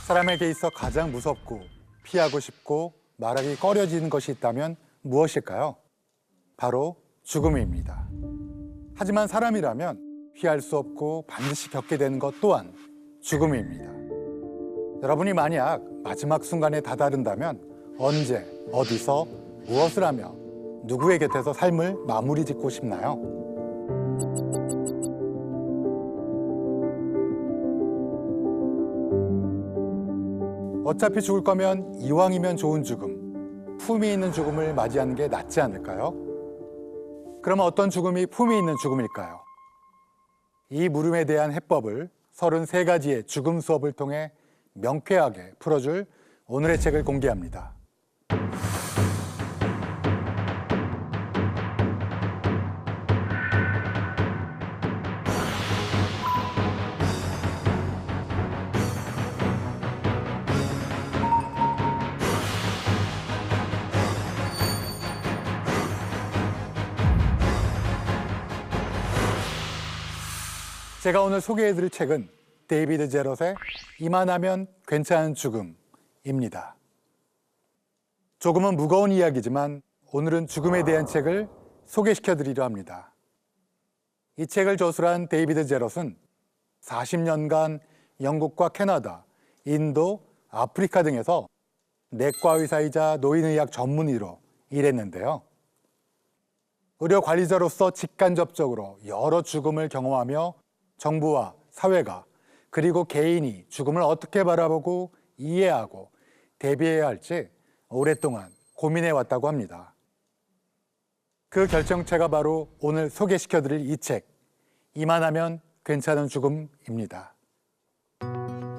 사람에게 있어 가장 무섭고 피하고 싶고 말하기 꺼려지는 것이 있다면 무엇일까요? 바로 죽음입니다. 하지만 사람이라면 피할 수 없고 반드시 겪게 되는 것 또한 죽음입니다. 여러분이 만약 마지막 순간에 다다른다면 언제, 어디서, 무엇을 하며 누구의 곁에서 삶을 마무리 짓고 싶나요? 어차피 죽을 거면 이왕이면 좋은 죽음, 품위 있는 죽음을 맞이하는 게 낫지 않을까요? 그러면 어떤 죽음이 품위 있는 죽음일까요? 이 물음에 대한 해법을 33가지의 죽음 수업을 통해 명쾌하게 풀어줄 오늘의 책을 공개합니다. 제가 오늘 소개해드릴 책은 데이비드 제럿의 이만하면 괜찮은 죽음입니다. 조금은 무거운 이야기지만 오늘은 죽음에 대한 책을 소개시켜드리려 합니다. 이 책을 저술한 데이비드 제럿은 40년간 영국과 캐나다, 인도, 아프리카 등에서 내과 의사이자 노인의학 전문의로 일했는데요. 의료 관리자로서 직간접적으로 여러 죽음을 경험하며 정부와 사회가 그리고 개인이 죽음을 어떻게 바라보고 이해하고 대비해야 할지 오랫동안 고민해 왔다고 합니다. 그 결정체가 바로 오늘 소개시켜드릴 이 책, 이만하면 괜찮은 죽음입니다.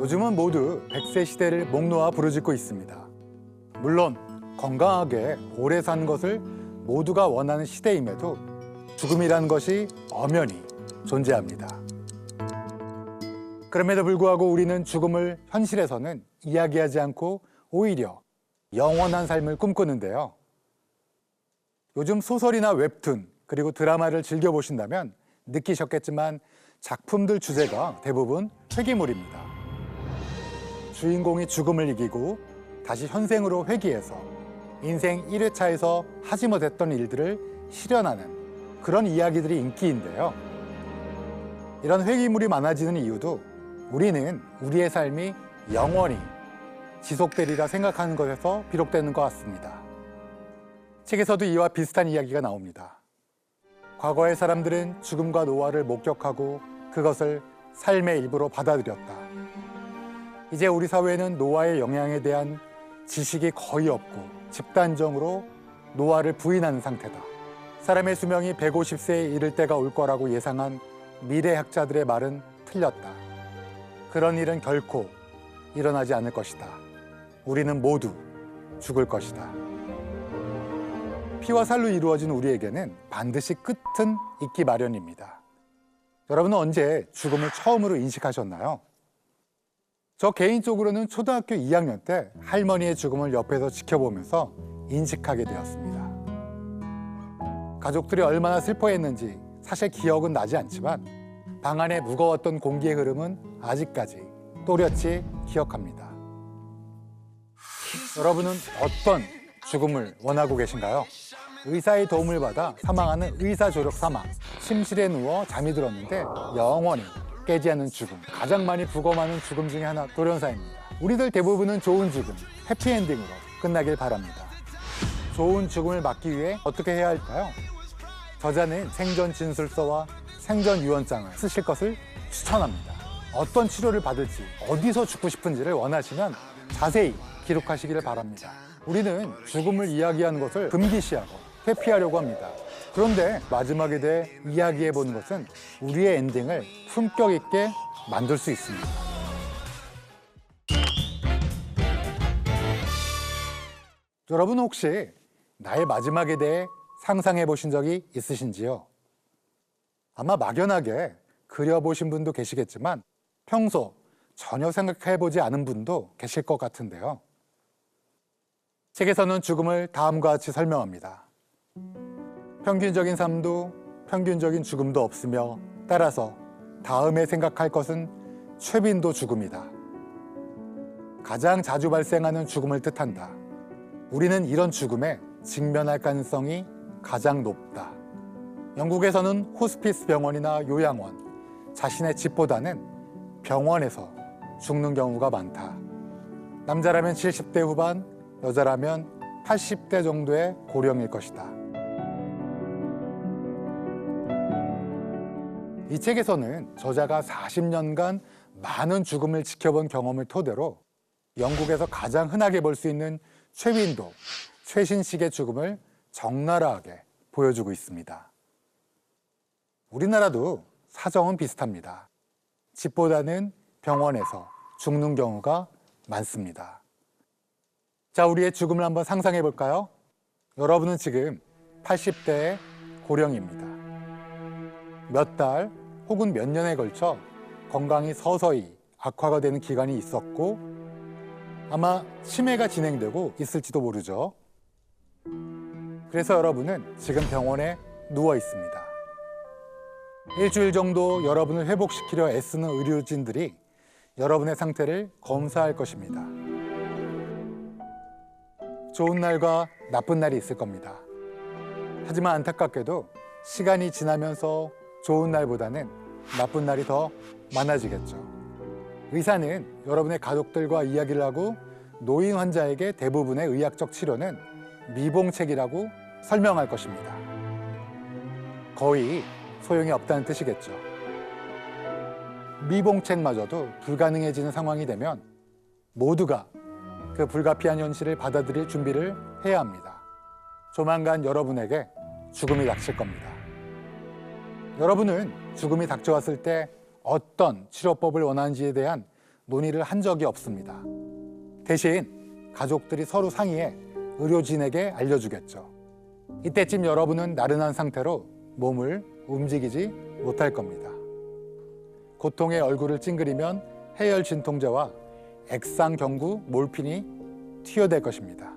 요즘은 모두 100세 시대를 목 놓아 부르짖고 있습니다. 물론 건강하게 오래 사는 것을 모두가 원하는 시대임에도 죽음이라는 것이 엄연히 존재합니다. 그럼에도 불구하고 우리는 죽음을 현실에서는 이야기하지 않고 오히려 영원한 삶을 꿈꾸는데요. 요즘 소설이나 웹툰 그리고 드라마를 즐겨보신다면 느끼셨겠지만 작품들 주제가 대부분 회귀물입니다. 주인공이 죽음을 이기고 다시 현생으로 회귀해서 인생 1회차에서 하지 못했던 일들을 실현하는 그런 이야기들이 인기인데요. 이런 회귀물이 많아지는 이유도 우리는 우리의 삶이 영원히 지속되리라 생각하는 것에서 비롯되는 것 같습니다. 책에서도 이와 비슷한 이야기가 나옵니다. 과거의 사람들은 죽음과 노화를 목격하고 그것을 삶의 일부로 받아들였다. 이제 우리 사회는 노화의 영향에 대한 지식이 거의 없고 집단적으로 노화를 부인하는 상태다. 사람의 수명이 150세에 이를 때가 올 거라고 예상한 미래학자들의 말은 틀렸다. 그런 일은 결코 일어나지 않을 것이다. 우리는 모두 죽을 것이다. 피와 살로 이루어진 우리에게는 반드시 끝은 있기 마련입니다. 여러분은 언제 죽음을 처음으로 인식하셨나요? 저 개인적으로는 초등학교 2학년 때 할머니의 죽음을 옆에서 지켜보면서 인식하게 되었습니다. 가족들이 얼마나 슬퍼했는지 사실 기억은 나지 않지만 방 안에 무거웠던 공기의 흐름은 아직까지 또렷이 기억합니다. 여러분은 어떤 죽음을 원하고 계신가요? 의사의 도움을 받아 사망하는 의사 조력 사망, 침실에 누워 잠이 들었는데 영원히 깨지 않는 죽음, 가장 많이 부검하는 죽음 중에 하나 돌연사입니다. 우리들 대부분은 좋은 죽음, 해피엔딩으로 끝나길 바랍니다. 좋은 죽음을 막기 위해 어떻게 해야 할까요? 저자는 생전 진술서와 생전 유언장을 쓰실 것을 추천합니다. 어떤 치료를 받을지, 어디서 죽고 싶은지를 원하시면 자세히 기록하시기를 바랍니다. 우리는 죽음을 이야기하는 것을 금기시하고 회피하려고 합니다. 그런데 마지막에 대해 이야기해보는 것은 우리의 엔딩을 품격 있게 만들 수 있습니다. 여러분 혹시 나의 마지막에 대해 상상해 보신 적이 있으신지요? 아마 막연하게 그려보신 분도 계시겠지만 평소 전혀 생각해 보지 않은 분도 계실 것 같은데요. 책에서는 죽음을 다음과 같이 설명합니다. 평균적인 삶도 평균적인 죽음도 없으며 따라서 다음에 생각할 것은 최빈도 죽음이다. 가장 자주 발생하는 죽음을 뜻한다. 우리는 이런 죽음에 직면할 가능성이 가장 높다. 영국에서는 호스피스 병원이나 요양원, 자신의 집보다는 병원에서 죽는 경우가 많다. 남자라면 70대 후반, 여자라면 80대 정도의 고령일 것이다. 이 책에서는 저자가 40년간 많은 죽음을 지켜본 경험을 토대로 영국에서 가장 흔하게 볼 수 있는 최빈도, 최신식의 죽음을 적나라하게 보여주고 있습니다. 우리나라도 사정은 비슷합니다. 집보다는 병원에서 죽는 경우가 많습니다. 자, 우리의 죽음을 한번 상상해 볼까요? 여러분은 지금 80대의 고령입니다. 몇 달 혹은 몇 년에 걸쳐 건강이 서서히 악화가 되는 기간이 있었고 아마 치매가 진행되고 있을지도 모르죠. 그래서 여러분은 지금 병원에 누워 있습니다. 일주일 정도 여러분을 회복시키려 애쓰는 의료진들이 여러분의 상태를 검사할 것입니다. 좋은 날과 나쁜 날이 있을 겁니다. 하지만 안타깝게도 시간이 지나면서 좋은 날보다는 나쁜 날이 더 많아지겠죠. 의사는 여러분의 가족들과 이야기를 하고 노인 환자에게 대부분의 의학적 치료는 미봉책이라고 설명할 것입니다. 거의 소용이 없다는 뜻이겠죠. 미봉책마저도 불가능해지는 상황이 되면 모두가 그 불가피한 현실을 받아들일 준비를 해야 합니다. 조만간 여러분에게 죽음이 닥칠 겁니다. 여러분은 죽음이 닥쳐왔을 때 어떤 치료법을 원하는지에 대한 논의를 한 적이 없습니다. 대신 가족들이 서로 상의해 의료진에게 알려주겠죠. 이때쯤 여러분은 나른한 상태로 몸을 움직이지 못할 겁니다. 고통에 얼굴을 찡그리면 해열 진통제와 액상 경구 몰핀이 투여될 것입니다.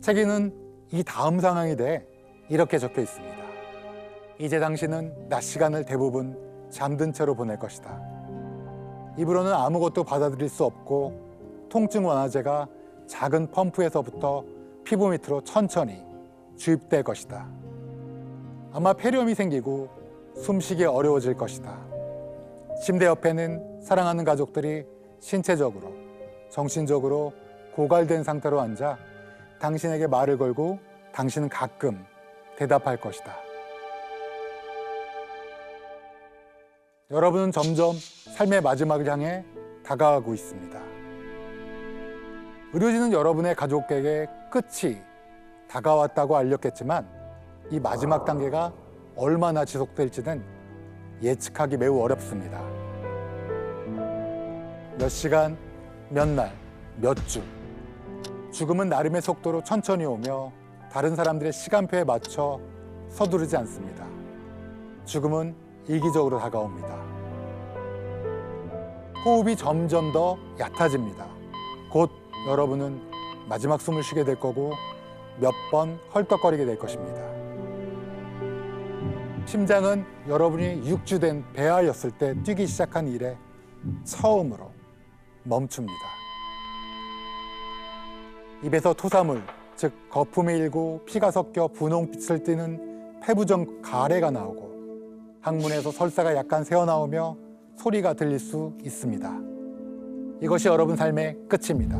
책에는 이 다음 상황에 대해 이렇게 적혀 있습니다. 이제 당신은 낮 시간을 대부분 잠든 채로 보낼 것이다. 입으로는 아무것도 받아들일 수 없고 통증 완화제가 작은 펌프에서부터 피부 밑으로 천천히 주입될 것이다. 아마 폐렴이 생기고 숨쉬기 어려워질 것이다. 침대 옆에는 사랑하는 가족들이 신체적으로, 정신적으로 고갈된 상태로 앉아 당신에게 말을 걸고 당신은 가끔 대답할 것이다. 여러분은 점점 삶의 마지막을 향해 다가가고 있습니다. 의료진은 여러분의 가족에게 끝이 다가왔다고 알렸겠지만 이 마지막 단계가 얼마나 지속될지는 예측하기 매우 어렵습니다. 몇 시간, 몇 날, 몇 주. 죽음은 나름의 속도로 천천히 오며 다른 사람들의 시간표에 맞춰 서두르지 않습니다. 죽음은 이기적으로 다가옵니다. 호흡이 점점 더 얕아집니다. 곧 여러분은 마지막 숨을 쉬게 될 거고 몇 번 헐떡거리게 될 것입니다. 심장은 여러분이 육주된 배아였을 때 뛰기 시작한 이래 처음으로 멈춥니다. 입에서 토사물, 즉 거품이 일고 피가 섞여 분홍빛을 띠는 폐부종 가래가 나오고 항문에서 설사가 약간 새어나오며 소리가 들릴 수 있습니다. 이것이 여러분 삶의 끝입니다.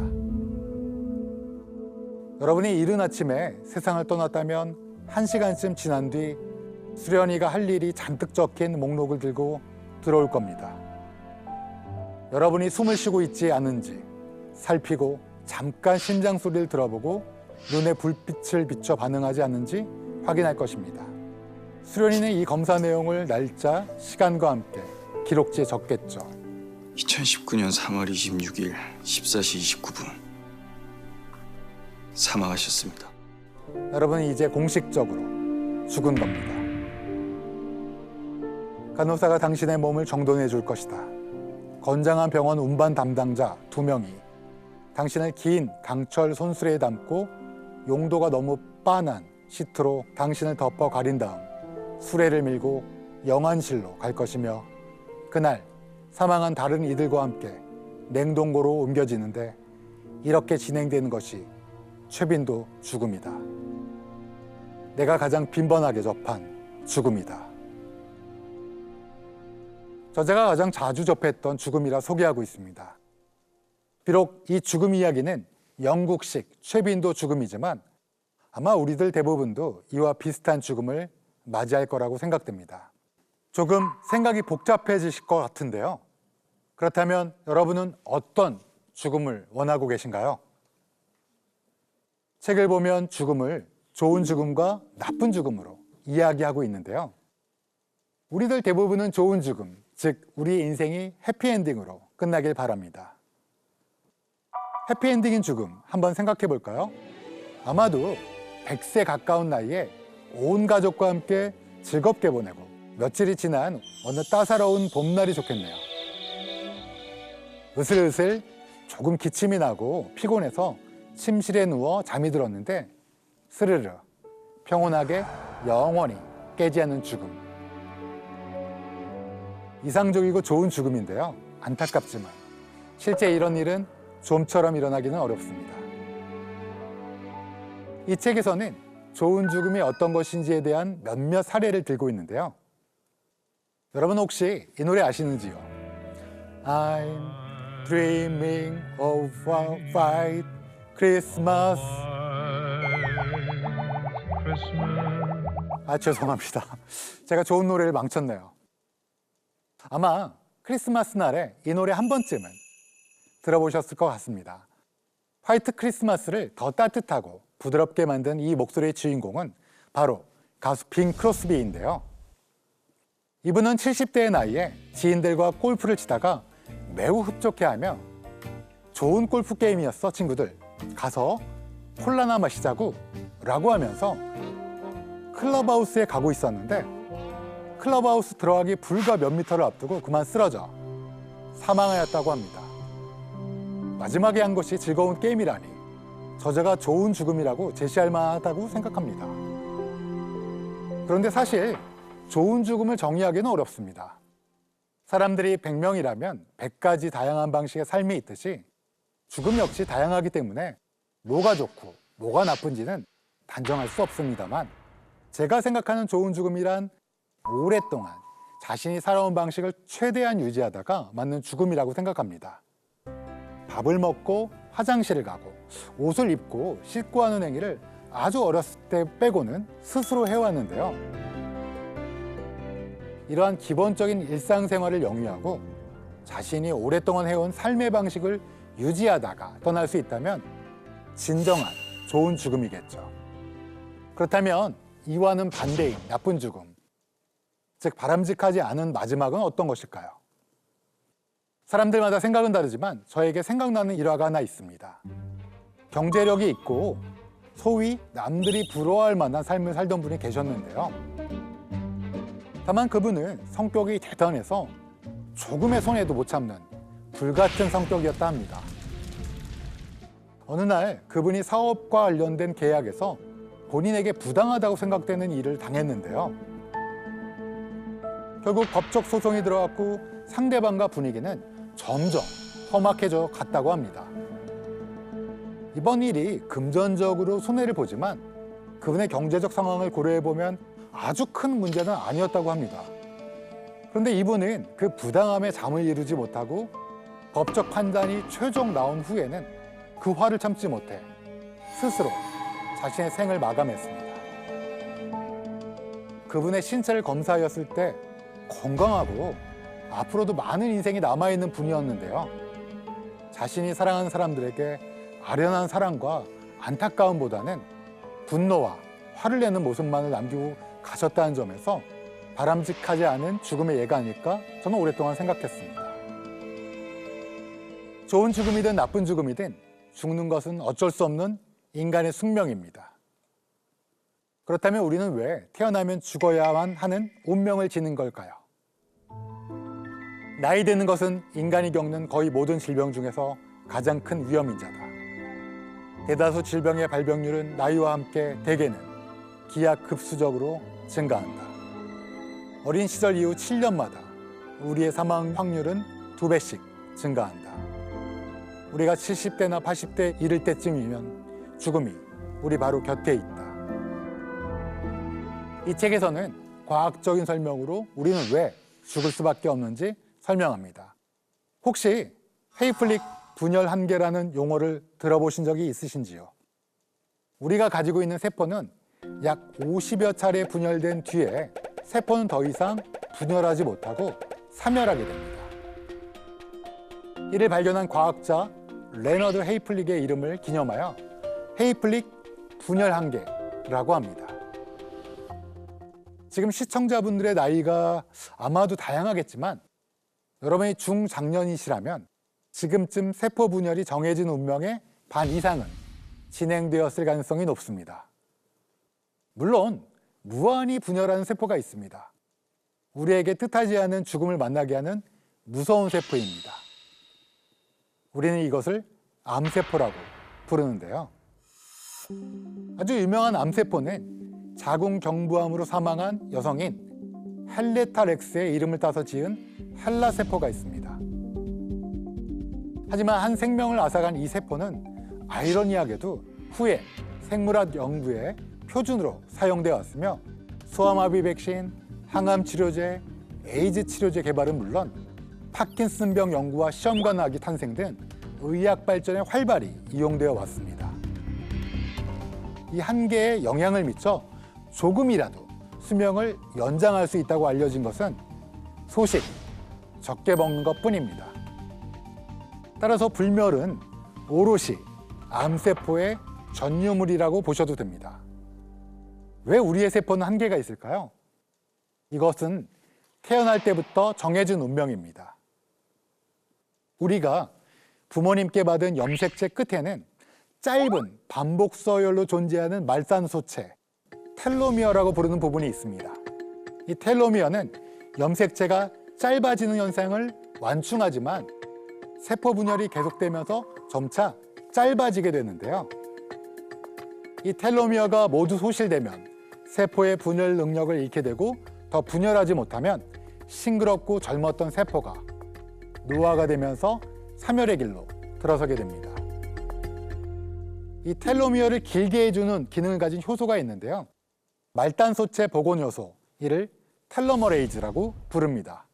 여러분이 이른 아침에 세상을 떠났다면 1시간쯤 지난 뒤 수련이가 할 일이 잔뜩 적힌 목록을 들고 들어올 겁니다. 여러분이 숨을 쉬고 있지 않은지 살피고 잠깐 심장 소리를 들어보고 눈에 불빛을 비춰 반응하지 않는지 확인할 것입니다. 수련이는 이 검사 내용을 날짜, 시간과 함께 기록지에 적겠죠. 2019년 3월 26일 14시 29분 사망하셨습니다. 여러분은 이제 공식적으로 죽은 겁니다. 간호사가 당신의 몸을 정돈해 줄 것이다. 건장한 병원 운반 담당자 2명이 당신을 긴 강철 손수레에 담고 용도가 너무 빤한 시트로 당신을 덮어 가린 다음 수레를 밀고 영안실로 갈 것이며 그날 사망한 다른 이들과 함께 냉동고로 옮겨지는데 이렇게 진행되는 것이 최빈도 죽음이다. 내가 가장 빈번하게 접한 죽음이다. 저자가 가장 자주 접했던 죽음이라 소개하고 있습니다. 비록 이 죽음 이야기는 영국식 최빈도 죽음이지만 아마 우리들 대부분도 이와 비슷한 죽음을 맞이할 거라고 생각됩니다. 조금 생각이 복잡해지실 것 같은데요. 그렇다면 여러분은 어떤 죽음을 원하고 계신가요? 책을 보면 죽음을 좋은 죽음과 나쁜 죽음으로 이야기하고 있는데요. 우리들 대부분은 좋은 죽음, 즉 우리의 인생이 해피엔딩으로 끝나길 바랍니다. 해피엔딩인 죽음 한번 생각해 볼까요? 아마도 100세 가까운 나이에 온 가족과 함께 즐겁게 보내고 며칠이 지난 어느 따사로운 봄날이 좋겠네요. 으슬으슬 조금 기침이 나고 피곤해서 침실에 누워 잠이 들었는데 스르르 평온하게 영원히 깨지 않는 죽음. 이상적이고 좋은 죽음인데요. 안타깝지만 실제 이런 일은 좀처럼 일어나기는 어렵습니다. 이 책에서는 좋은 죽음이 어떤 것인지에 대한 몇몇 사례를 들고 있는데요. 여러분 혹시 이 노래 아시는지요? I'm dreaming of a white Christmas. 죄송합니다. 제가 좋은 노래를 망쳤네요. 아마 크리스마스 날에 이 노래 한 번쯤은 들어보셨을 것 같습니다. 화이트 크리스마스를 더 따뜻하고 부드럽게 만든 이 목소리의 주인공은 바로 가수 빙 크로스비인데요. 이분은 70대의 나이에 지인들과 골프를 치다가 매우 흡족해하며 좋은 골프 게임이었어 친구들, 가서 콜라나 마시자고 라고 하면서 클럽하우스에 가고 있었는데 클럽하우스 들어가기 불과 몇 미터를 앞두고 그만 쓰러져 사망하였다고 합니다. 마지막에 한 것이 즐거운 게임이라니 저자가 좋은 죽음이라고 제시할 만하다고 생각합니다. 그런데 사실 좋은 죽음을 정의하기는 어렵습니다. 사람들이 100명이라면 100가지 다양한 방식의 삶이 있듯이 죽음 역시 다양하기 때문에 뭐가 좋고 뭐가 나쁜지는 단정할 수 없습니다만 제가 생각하는 좋은 죽음이란 오랫동안 자신이 살아온 방식을 최대한 유지하다가 맞는 죽음이라고 생각합니다. 밥을 먹고 화장실을 가고 옷을 입고 씻고 하는 행위를 아주 어렸을 때 빼고는 스스로 해왔는데요. 이러한 기본적인 일상생활을 영위하고 자신이 오랫동안 해온 삶의 방식을 유지하다가 떠날 수 있다면 진정한 좋은 죽음이겠죠. 그렇다면 이와는 반대인 나쁜 죽음, 즉 바람직하지 않은 마지막은 어떤 것일까요? 사람들마다 생각은 다르지만 저에게 생각나는 일화가 하나 있습니다. 경제력이 있고 소위 남들이 부러워할 만한 삶을 살던 분이 계셨는데요. 다만 그분은 성격이 대단해서 조금의 손해도 못 참는 불같은 성격이었다 합니다. 어느 날 그분이 사업과 관련된 계약에서 본인에게 부당하다고 생각되는 일을 당했는데요. 결국 법적 소송이 들어갔고 상대방과 분위기는 점점 험악해져 갔다고 합니다. 이번 일이 금전적으로 손해를 보지만 그분의 경제적 상황을 고려해보면 아주 큰 문제는 아니었다고 합니다. 그런데 이분은 그 부당함에 잠을 이루지 못하고 법적 판단이 최종 나온 후에는 그 화를 참지 못해 스스로 자신의 생을 마감했습니다. 그분의 신체를 검사하였을 때 건강하고 앞으로도 많은 인생이 남아있는 분이었는데요. 자신이 사랑하는 사람들에게 아련한 사랑과 안타까움보다는 분노와 화를 내는 모습만을 남기고 가셨다는 점에서 바람직하지 않은 죽음의 예가 아닐까 저는 오랫동안 생각했습니다. 좋은 죽음이든 나쁜 죽음이든 죽는 것은 어쩔 수 없는 인간의 숙명입니다. 그렇다면 우리는 왜 태어나면 죽어야만 하는 운명을 지닌 걸까요? 나이 드는 것은 인간이 겪는 거의 모든 질병 중에서 가장 큰 위험인자다. 대다수 질병의 발병률은 나이와 함께 대개는 기하급수적으로 증가한다. 어린 시절 이후 7년마다 우리의 사망 확률은 2배씩 증가한다. 우리가 70대나 80대 이를 때쯤이면 죽음이 우리 바로 곁에 있다. 이 책에서는 과학적인 설명으로 우리는 왜 죽을 수밖에 없는지 설명합니다. 혹시 헤이플릭 분열 한계라는 용어를 들어보신 적이 있으신지요? 우리가 가지고 있는 세포는 약 50여 차례 분열된 뒤에 세포는 더 이상 분열하지 못하고 사멸하게 됩니다. 이를 발견한 과학자 레너드 헤이플릭의 이름을 기념하여 헤이플릭 분열 한계라고 합니다. 지금 시청자분들의 나이가 아마도 다양하겠지만 여러분이 중장년이시라면 지금쯤 세포 분열이 정해진 운명의 반 이상은 진행되었을 가능성이 높습니다. 물론 무한히 분열하는 세포가 있습니다. 우리에게 뜻하지 않은 죽음을 만나게 하는 무서운 세포입니다. 우리는 이것을 암세포라고 부르는데요. 아주 유명한 암세포는 자궁경부암으로 사망한 여성인 헬레타 렉스의 이름을 따서 지은 헬라세포가 있습니다. 하지만 한 생명을 앗아간 이 세포는 아이러니하게도 후에 생물학 연구의 표준으로 사용되어 왔으며 소아마비 백신, 항암 치료제, 에이즈 치료제 개발은 물론 파킨슨병 연구와 시험관학이 탄생 등 의학 발전에 활발히 이용되어 왔습니다. 이 한계에 영향을 미쳐 조금이라도 수명을 연장할 수 있다고 알려진 것은 소식, 적게 먹는 것뿐입니다. 따라서 불멸은 오롯이 암세포의 전유물이라고 보셔도 됩니다. 왜 우리의 세포는 한계가 있을까요? 이것은 태어날 때부터 정해진 운명입니다. 우리가 부모님께 받은 염색체 끝에는 짧은 반복 서열로 존재하는 말산소체, 텔로미어라고 부르는 부분이 있습니다. 이 텔로미어는 염색체가 짧아지는 현상을 완충하지만 세포 분열이 계속되면서 점차 짧아지게 되는데요. 이 텔로미어가 모두 소실되면 세포의 분열 능력을 잃게 되고 더 분열하지 못하면 싱그럽고 젊었던 세포가 노화가 되면서 사멸의 길로 들어서게 됩니다. 이 텔로미어를 길게 해주는 기능을 가진 효소가 있는데요. 말단소체 복원 효소, 이를 텔로머레이즈라고 부릅니다.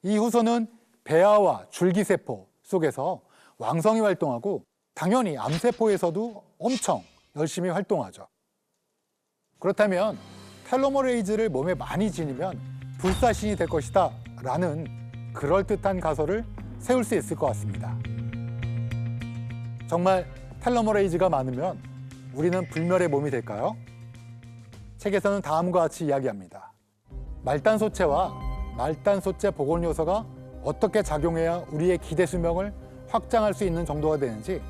이 효소는 배아와 줄기세포 속에서 왕성히 활동하고 당연히 암세포에서도 엄청 열심히 활동하죠. 그렇다면 텔로머레이즈를 몸에 많이 지니면 불사신이 될 것이다 라는 그럴듯한 가설을 세울 수 있을 것 같습니다. 정말 텔로머레이즈가 많으면 우리는 불멸의 몸이 될까요? 책에서는 다음과 같이 이야기합니다. 말단소체와 말단소체 복원 요소가 어떻게 작용해야 우리의 기대 수명을 확장할 수 있는 정도가 되는지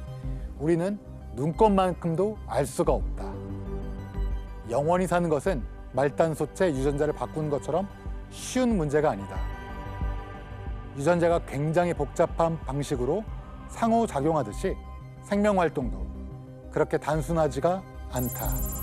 우리는 눈꼽만큼도 알 수가 없다. 영원히 사는 것은 말단소체 유전자를 바꾸는 것처럼 쉬운 문제가 아니다. 유전자가 굉장히 복잡한 방식으로 상호작용하듯이 생명활동도 그렇게 단순하지가 않다.